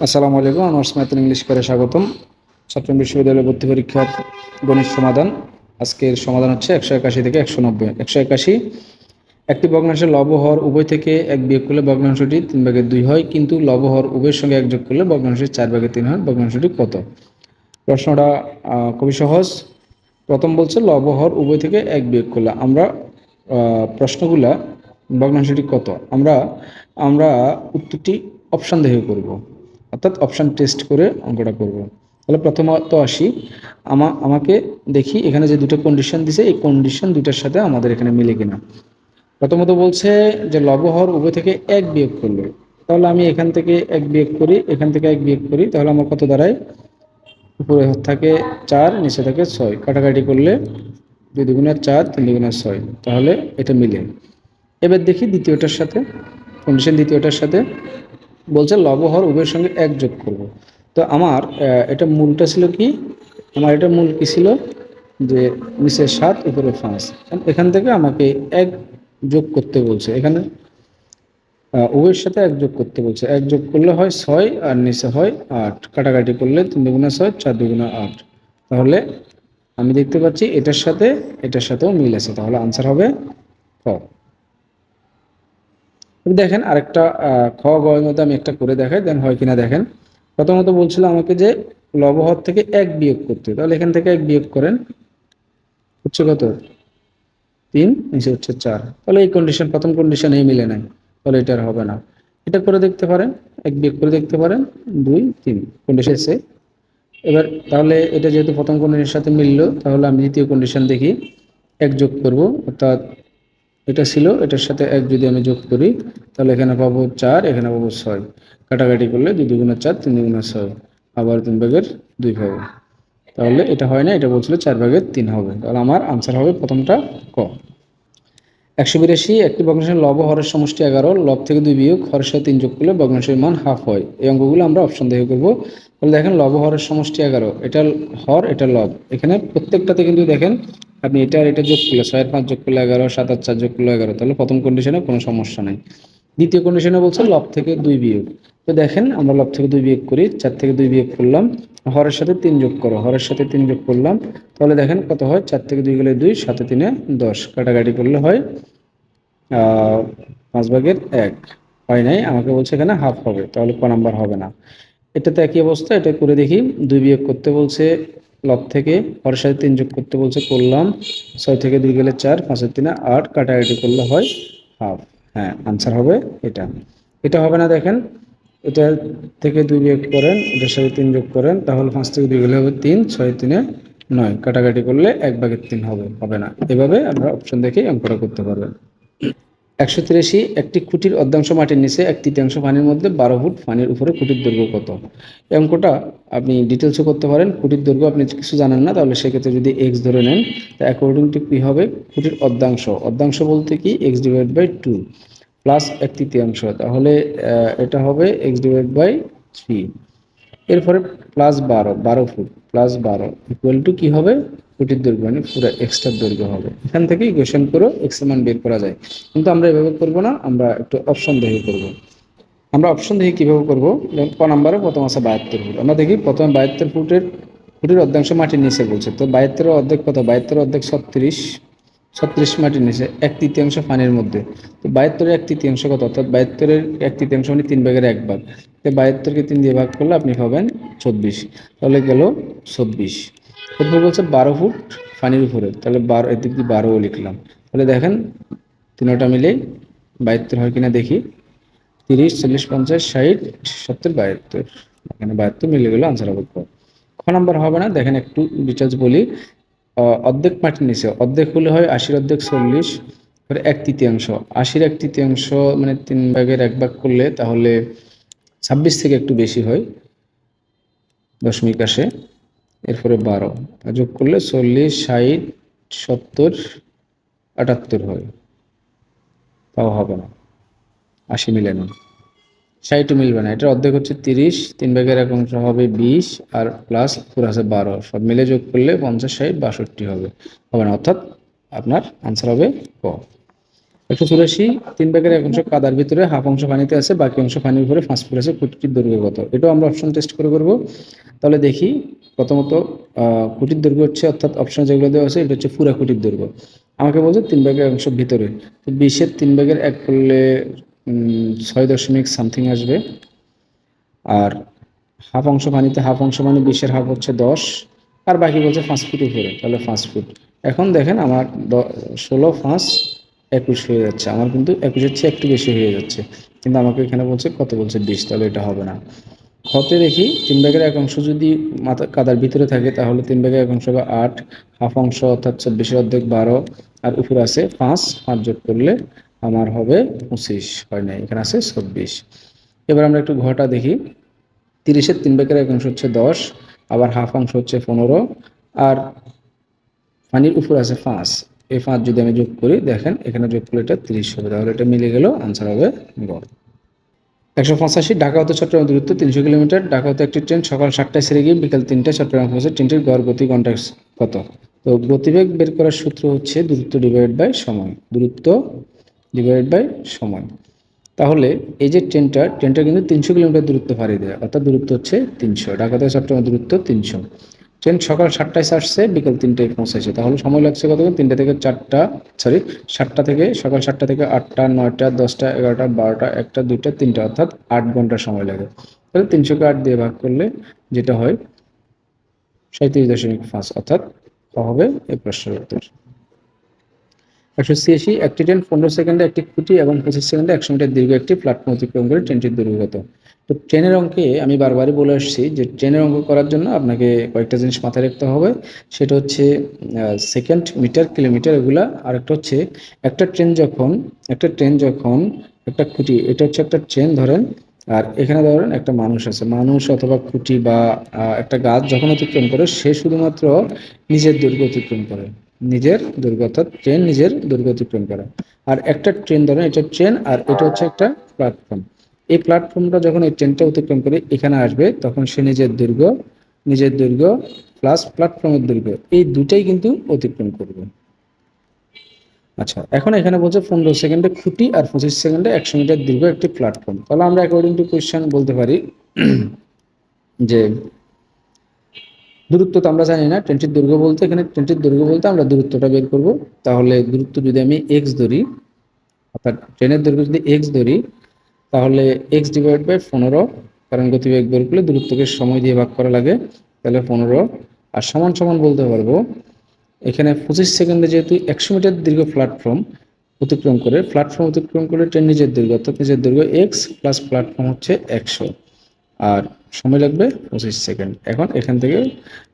আসসালামু আলাইকুম। Honours math English করে স্বাগতম। চট্টগ্রাম বিশ্ববিদ্যালয় ভর্তি পরীক্ষার গণিত সমাধান। আজকের সমাধান হচ্ছে 181 থেকে 190। 181, একটি ভগ্নাংশের লব হর উভয় থেকে এক বিয়োগ করলে ভগ্নাংশটি 3/2 হয়, কিন্তু লব হর উভয়ের সঙ্গে এক যোগ করলে ভগ্নাংশটি 4/3 হয়। ভগ্নাংশটি কত? প্রশ্নটা খুবই সহজ। প্রথম বলছে লব হর উভয় থেকে এক বিয়োগ করলে আমরা প্রশ্নগুলা ভগ্নাংশটি কত, আমরা আমরা উত্তরটি অপশান দেখে করব, অর্থাৎ অপশান টেস্ট করে অঙ্কটা করব। তাহলে প্রথমত আসি, আমাকে দেখি এখানে যে দুটো কন্ডিশন দিছে, এই কন্ডিশন দুটার সাথে আমাদের এখানে মিলে কিনা। প্রথমত বলছে যে লব হর উভয় থেকে এক বিয়োগ করলে, তাহলে আমি এখান থেকে এক বিয়োগ করি, এখান থেকে এক বিয়োগ করি, তাহলে আমার কত দাঁড়ায়? উপরে থাকে 4, নিচে থাকে 6, কাটাকাটি করলে 2 দুগুণে 4, 3 দুগুণে 6, তাহলে এটা মিলে। এবার দেখি দ্বিতীয়টার সাথে, কন্ডিশন দ্বিতীয়টার সাথে বলছে লব হর উভয়ের সঙ্গে এক যোগ করব। তো আমার এটা মূলটা ছিল কি, আমার এটা মূল কি ছিল যে নিচে 7 উপরে 5, এখান থেকে আমাকে এক যোগ করতে বলছে। এখানে উভয়ের সাথে এক যোগ করতে বলছে, এক যোগ করলে হয় 6 আর নিচে হয় 8, কাটাকাটি করলে 3 দুগুণে 6, 4 দুগুণে 8, তাহলে আমি দেখতে পাচ্ছি এটার সাথেও মিল আছে, তাহলে আনসার হবে খ। দেখেন আরেকটা খ গ এর মধ্যে আমি একটা করে দেখাই, দেন হয় কিনা দেখেন। প্রথমত বলছিল আমাকে যে লবহর থেকে এক বিয়োগ করতে, তাহলে এখান থেকে এক বিয়োগ করেন, হচ্ছে কত? 3, নিচে হচ্ছে 4, তাহলে এই কন্ডিশন প্রথম কন্ডিশন এই মিলে নাই, তাহলে এটা হবে না। এটা করে দেখতে পারেন, এক বিয়োগ করে দেখতে পারেন, 2, 3 কন্ডিশন এসে। এবার তাহলে এটা যেহেতু প্রথম কন্ডিশনের সাথে মিললো, তাহলে আমি দ্বিতীয় কন্ডিশন দেখি, এক যোগ করব, অর্থাৎ এটা ছিল, এটার সাথে এক যদি আমি যোগ করি, তাহলে এখানে পাবো 4, এখানে পাবো 6, কাটাকাটি করলে 2 দুগুণে 4, 3 দুগুণে 6, আবার 3/2 পাবো। তাহলে এটা হয় না, এটা বলছিল 4/3 হবে, তাহলে আমার আনসার হবে প্রথমটা ক। 182, একটি ভগ্নাংশের লব হরের সমষ্টি 11, লব থেকে 2 বিয়োগ হরের সাথে 3 যোগ করলে ভগ্নাংশের মান হাফ হয়। এই অঙ্কগুলো আমরা অপশন দেখে করবো। তাহলে দেখেন লব হরের সমষ্টি 11, এটা হর এটা লব, এখানে প্রত্যেকটাতে কিন্তু দেখেন আপনি এটা আর এটা যোগ করলে 6 আর 5 যোগ করলে 11, 7 আর 4 যোগ করলে 11, তাহলে প্রথম কন্ডিশনে কোনো সমস্যা নাই। দ্বিতীয় কন্ডিশনে বলছে লব থেকে 2 বিয়োগ, তো দেখেন আমরা লব থেকে 2 বিয়োগ করি, 4 থেকে 2 বিয়োগ করলাম, হরের সাথে 3 যোগ করো, হরের সাথে 3 যোগ করলাম, তাহলে দেখেন কত হয়? 4 থেকে 2 গেলে 2, 7 3 10, কাটাকাটি করলে হয় 5/1 হয় নাই, আমাকে বলছে এখানে হাফ হবে, তাহলে ক নাম্বার হবে না। এটাতে একই অবস্থা, এটা করে দেখি। 2 বিয়োগ করতে বলছে লব থেকে, হরের সাথে 3 যোগ করতে বলছে, করলাম, 6 থেকে 2 গেলে 4, 5 আর 3 8, কাটাকাটি করলে হয় হাফ। হ্যাঁ, আনসার হবে এটা। এটা হবে না, দেখেন এটা থেকে 2 বিয়োগ করেন, এটার সাথে 3 যোগ করেন, তাহলে 5 থেকে 2 গেলে হবে 3, 6 3 9, কাটাকাটি করলে 1/3 হবে, হবে না। এভাবে আমরা অপশন দেখে অঙ্কটা করতে পারবেন। 183, একটি খুঁটির অর্ধাংশ মাটির নিচে, 1/3 পানির মধ্যে, 12 ফুট পানির উপরে খুঁটির দৈর্ঘ্য কত? এই অঙ্কটা আপনি ডিটেলসও করতে পারেন। খুঁটির দৈর্ঘ্য আপনি কিছু জানেন না, তাহলে সেক্ষেত্রে যদি এক্স ধরে নেন, তা অ্যাকর্ডিং টু কী হবে? খুঁটির অর্ধাংশ, অর্ধাংশ বলতে কি x/2 প্লাস 1/3, তাহলে এটা হবে x/3। এরপরে plus 12 foot plus 12 equal to কী হবে? খুঁটির দৈর্ঘ্য, মানে পুরো এক্সট্রার দৈর্ঘ্য হবে। এখান থেকে ইকুয়েশন করে এক্স এর মান বের করা যায়, কিন্তু আমরা এভাবে করব না, আমরা একটু অপশন দেখে করব। আমরা অপশন দেখে কীভাবে করবো? যেমন ক নাম্বারে প্রথম আছে 72 ফুট, আমরা দেখি প্রথমে 72 ফুটের খুঁটির অর্ধাংশ মাটির নিচে বলছে, তো 72 অর্ধেক কত? 72 অর্ধেক 36, 36 মাটির নিচে, 1/3 পানির মধ্যে, তো 72 1/3 কত? অর্থাৎ 72 1/3 মানে 3/1 তো 72কে 3 দিয়ে ভাগ করলে আপনি পাবেন 24, তাহলে গেল 24। এরপর বলছে 12 ফুট পানির উপরে, তাহলে 12 এদিক দিয়ে 12 লিখলাম, তাহলে দেখেন তিনোটা মিলে 72 হয় কিনা দেখি। 30, 40, 50, 60, 70, 72, এখানে 72 মিলে গেল, আনসার হবে ক। খ নাম্বার হবে না, দেখেন একটু ডিটেলস বলি। অর্ধেক মাটির নিচে, অর্ধেক হলে হয় 80 অর্ধেক 40, 1/3, 80 1/3 মানে 3/1 করলে তাহলে 26 থেকে একটু বেশি হয়, দশমিক আসে, এরপরে 12 যোগ করলে 40, 60, 70, 78 হয়, তাও হবে না, 80 মিলে না, 60 মিলবে না, এটার অর্ধেক হচ্ছে 30, 3/1 হবে 20, আর প্লাস পুরো আছে 12, সব মিলে যোগ করলে 50, 60, 62 হবে, হবে না, অর্থাৎ আপনার আনসার হবে ক। 184, 3/1 কাদার ভিতরে, হাফ অংশ পানিতে আছে, বাকি অংশ পানির উপরে 5 ফুট আছে, খুঁটিটির দৈর্ঘ্য কত? এটাও আমরা অপশন টেস্ট করে করব। তাহলে দেখি, প্রথমত খুঁটির দৈর্ঘ্য হচ্ছে, অর্থাৎ অপশন যেগুলো দেওয়া আছে এটা হচ্ছে পুরা খুঁটির দৈর্ঘ্য। আমাকে বলছে 3/1 ভিতরে, তো 20-এর 3/1 করলে 6 দশমিক সামথিং আসবে। আর হাফ অংশ পানিতে, হাফ অংশ মানে 20-এর হাফ হচ্ছে 10, আর বাকি বলছে 5 ফুট উপরে, তাহলে 5 ফুট। এখন দেখেন আমার 16, 5, 21 হয়ে যাচ্ছে, আমার কিন্তু 21-এর চেয়ে একটু বেশি হয়ে যাচ্ছে, কিন্তু আমাকে এখানে বলছে কত, বলছে 20, তাহলে এটা হবে না। হতে দেখি 3/1 যদি মাথা কাদার ভিতরে থাকে তাহলে 3/1 বা 8, হাফ অংশ অর্থাৎ 24-এর অর্ধেক 12, আর উপরে আছে 5, 5 যোগ করলে আমার হবে 25, হয় না, এখানে আছে 24। এবার আমরা একটু ঘটা দেখি, 30-এর 3/1 হচ্ছে 10, আবার হাফ অংশ হচ্ছে 15, আর পানির উপর আছে 5, এই 5 যদি আমি যোগ করি, দেখেন এখানে যোগ করলে এটা 30 হবে, তাহলে এটা মিলে গেল, আনসার হবে গ। 185, ঢাকা হতে চট্টগ্রাম দূরত্ব 300 কিলোমিটার। ঢাকা হতে একটি ট্রেন সকাল 7টায় ছেড়ে গিয়ে বিকাল 3টায় চট্টগ্রাম পৌঁছে, ট্রেনটির গড় গতি ঘন্টায় কত? তো গতিবেগ বের করার সূত্র হচ্ছে দূরত্ব ডিভাইড বাই সময়, দূরত্ব ডিভাইড বাই সময়। তাহলে এই যে ট্রেনটা কিন্তু 300 কিলোমিটার দূরত্ব পাড়ি দেয়, অর্থাৎ দূরত্ব হচ্ছে 300, ঢাকা থেকে চট্টগ্রাম দূরত্ব 300। ট্রেন সকাল 7টায় আসছে, বিকাল 3টায় পৌঁছেছে, তাহলে সময় লাগছে কত? 3টা থেকে 4টা, সরি 7টা থেকে, সকাল 7টা থেকে 8টা, 9টা, 10টা, 11টা, 12টা, 1টা, 2টা, 3টা, অর্থাৎ 8 ঘন্টা সময় লাগে। তাহলে 300কে 8 দিয়ে ভাগ করলে যেটা হয় 37.5, অর্থাৎ হবে এই প্রশ্নের উত্তর। 186, একটি ট্রেন 15 সেকেন্ডে একটি খুঁটি এবং 25 সেকেন্ডে 100 মিটার দীর্ঘ একটি প্ল্যাটফর্ম অতিক্রম করে, ট্রেনটির দৈর্ঘ্য কত? তো ট্রেনের অঙ্কে আমি বারবারই বলে আসছি যে ট্রেনের অঙ্ক করার জন্য আপনাকে কয়েকটা জিনিস মাথায় রাখতে হবে। সেটা হচ্ছে সেকেন্ড, মিটার, কিলোমিটার, এগুলা। আর একটা হচ্ছে একটা ট্রেন যখন একটা খুঁটি, এটা হচ্ছে একটা ট্রেন ধরেন, আর এখানে ধরেন একটা মানুষ আছে, মানুষ অথবা খুঁটি বা একটা গাছ যখন অতিক্রম করে, সে শুধুমাত্র নিজের দৈর্ঘ্য অতিক্রম করে, নিজের দৈর্ঘ্য, অর্থাৎ ট্রেন নিজের দৈর্ঘ্য অতিক্রম করে। আর একটা ট্রেন ধরেন, এটা ট্রেন আর এটা হচ্ছে একটা প্ল্যাটফর্ম, এই প্ল্যাটফর্মটা যখন এই ট্রেনটা অতিক্রম করে এখানে আসবে, তখন সে নিজের দৈর্ঘ্য প্লাস প্ল্যাটফর্মের দৈর্ঘ্য, এই দুটাই কিন্তু অতিক্রম করবে। আচ্ছা, এখন এখানে বলছে 15 সেকেন্ডে খুঁটি আর 25 সেকেন্ডে 100 মিটার দীর্ঘ একটি প্ল্যাটফর্ম। তাহলে আমরা অ্যাকর্ডিং টু কোয়েশ্চেন বলতে পারি যে দূরত্ব তো আমরা জানি না, ট্রেনটির দৈর্ঘ্য বলতে, এখানে ট্রেনটির দৈর্ঘ্য বলতে আমরা দূরত্বটা বের করব। তাহলে দূরত্ব যদি আমি এক্স ধরি, অর্থাৎ ট্রেনের দৈর্ঘ্য যদি এক্স ধরি, তাহলে এক্স ডিভাইড বাই 15, কারণ গতিবেগ বের করলে দূরত্বকে সময় দিয়ে ভাগ করা লাগে, তাহলে 15, আর সমান সমান বলতে পারবো এখানে 25 সেকেন্ডে যেহেতু 100 মিটার দীর্ঘ প্ল্যাটফর্ম অতিক্রম করে ট্রেন নিজের দৈর্ঘ্য, অর্থাৎ নিজের দৈর্ঘ্য এক্স প্লাস প্ল্যাটফর্ম হচ্ছে 100, আর সময় লাগবে 25 সেকেন্ড। এখন এখান থেকে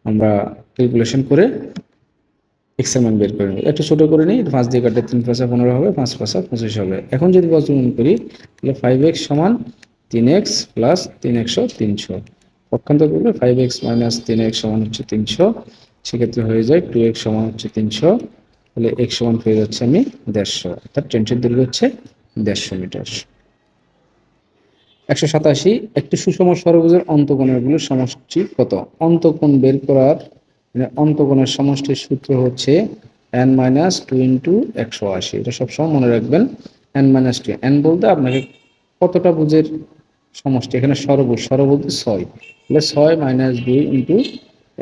আমরা ক্যালকুলেশন করে এক্স এর মান বের করে নেব। একটু ছোট করে নিই, 5 দিয়ে কাটলে 3 5 15 হবে, 5 5 25 হবে। এখন যদি বজ্রগুণ করি, তাহলে 5x সমান 3x প্লাস 3x 300, পক্ষান্তর করলে 5x মাইনাস 3x সমান হচ্ছে 300, সেক্ষেত্রে হয়ে যায় 2x সমান হচ্ছে 300, তাহলে x সমান হয়ে যাচ্ছে আমি 150, অর্থাৎ ট্রেনটির দৈর্ঘ্য হচ্ছে 150 মিটার। 187, একটি সুষম ষড়ভুজের অন্তঃকোণের সমষ্টি কত? অন্তঃকোণ বের করার অন্তঃকোণের সমষ্টির সূত্র হচ্ছে n-2 ইন্টু 180, এটা সবসময় মনে রাখবেন। n-2, n বলতে আপনাকে কতটা ভুজের সমষ্টি, এখানে ষড়ভুজ, বলতে 6, তাহলে 6 - 2 ইন্টু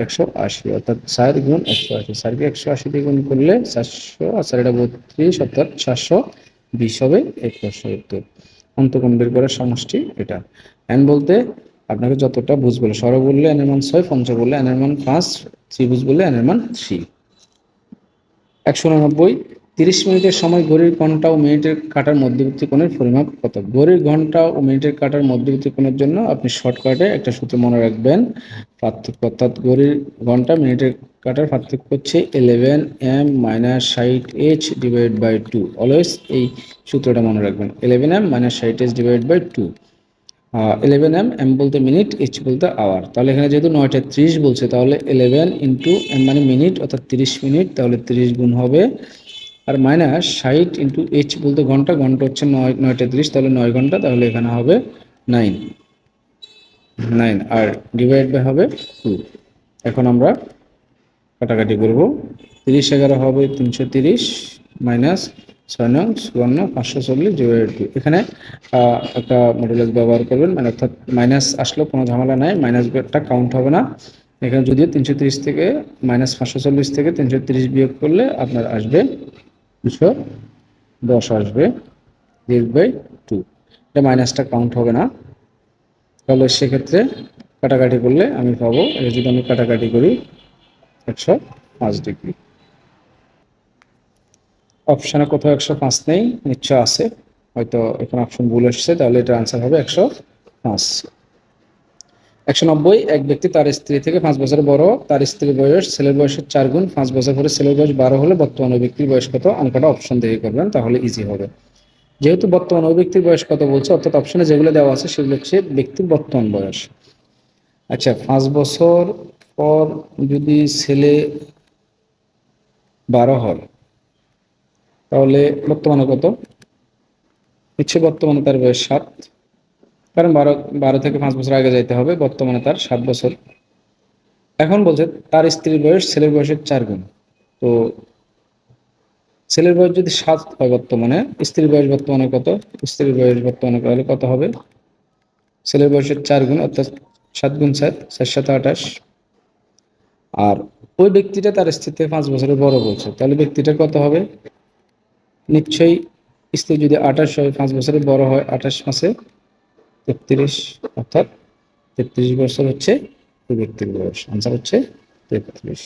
180, অর্থাৎ 4 গুণ 180, 4কে 180 দিয়ে গুণ করলে 400, আর 4 এটা 32, অর্থাৎ 720 হবে এই প্রশ্নের উত্তর। অন্তঃকোণ বের করার সমষ্টি এটা। n বলতে আপনাকে যতটা ভুজ বলে, ষড় বললে n এর মান 6, পঞ্চ বললে n এর মান 5, ত্রিভুজ বললে n এর মান 3। 189, 30 মিনিটের সময় ঘড়ির ঘন্টা ও মিনিটের কাঁটার মধ্যবর্তী কোণের পরিমাপ কত? ঘড়ির ঘন্টা ও মিনিটের কাঁটার মধ্যবর্তী কোণের জন্য আপনি শর্টকাটে একটা সূত্র মনে রাখবেন, পার্থক্য, অর্থাৎ ঘড়ির ঘন্টা মিনিটের কাঁটার পার্থক্য হচ্ছে 11m - 60h divide by 2, always এই সূত্রটা মনে রাখবেন, 11m - 60h divide by 2। 11m, m বলতে মিনিট, h বলতে আওয়ার, তাহলে এখানে যেহেতু 9টা 30 বলছে, তাহলে 11 ইন্টু m মানে মিনিট, অর্থাৎ 30 মিনিট, তাহলে 30 গুণ হবে, আর মাইনাস 60 ইন্টু h বলতে ঘন্টা, হচ্ছে 9টা 30, তাহলে 9 ঘন্টা, তাহলে এখানে হবে 9, আর ডিভাইড বাই হবে 2। এখন আমরা কাটাকাটি করব, 30 11 হবে 330, মাইনাস 6 নং 54 540 082। এখানে একটা মডুলাস ব্যবহার করবেন, মানে অর্থাৎ মাইনাস আসলেও কোনো ঝামেলা নাই, মাইনাসটা কাউন্ট হবে না। এখানে যদিও 330 থেকে -540 থেকে 330 বিয়োগ করলে আপনার আসবে 210 আসবে, /2। এটা মাইনাসটা কাউন্ট হবে না। তাহলে সেক্ষেত্রে কাটাকাটি করলে আমি পাবো, যদি আমি কাটাকাটি করি 105 ডিগ্রি। অপশানে কোথাও 105 নেই, নিশ্চয় আছে, হয়তো এখানে অপশন ভুল এসছে, তাহলে এটার আনসার হবে 105। 190, এক ব্যক্তি তার স্ত্রী থেকে 5 বছর বড়, তার স্ত্রীর বয়স ছেলের বয়সের 4 গুণ, 5 বছর পরে ছেলের বয়স 12 হলে বর্তমান ওই ব্যক্তির বয়স কত? অঙ্কটা অপশন দিয়ে করবেন, তাহলে ইজি হবে। যেহেতু বর্তমান ওই ব্যক্তির বয়স কত বলছে, অর্থাৎ অপশনে যেগুলো দেওয়া আছে সেগুলো হচ্ছে ব্যক্তির বর্তমান বয়স। আচ্ছা, 5 বছর পর যদি ছেলে 12 হয়, তাহলে বর্তমানে কত? নিশ্চয়ই বর্তমানে তার বয়স 7, কারণ 12 থেকে 5 বছর আগে যাইতে হবে, বর্তমানে তার 7 বছর। এখন বলছে তার স্ত্রীর বয়স ছেলের বয়সের 4 গুণ। তো ছেলের বয়স যদি 7 হয় বর্তমানে, স্ত্রীর বয়স বর্তমানে কত? স্ত্রীর বয়স বর্তমানে তাহলে কত হবে? ছেলের বয়সের 4 গুণ, অর্থাৎ 7 গুণ 7, 4 7 28। আর ওই ব্যক্তিটা তার স্ত্রী থেকে 5 বছরের বড় বলছে, তাহলে ব্যক্তিটা কত হবে? নিশ্চয়ই স্ত্রী যদি 28 হয়, 5 বছরের বড় হয়, 28 মাসে 33, অর্থাৎ 33 বছর হচ্ছে ওই ব্যক্তির বয়স। আনসার হচ্ছে 33।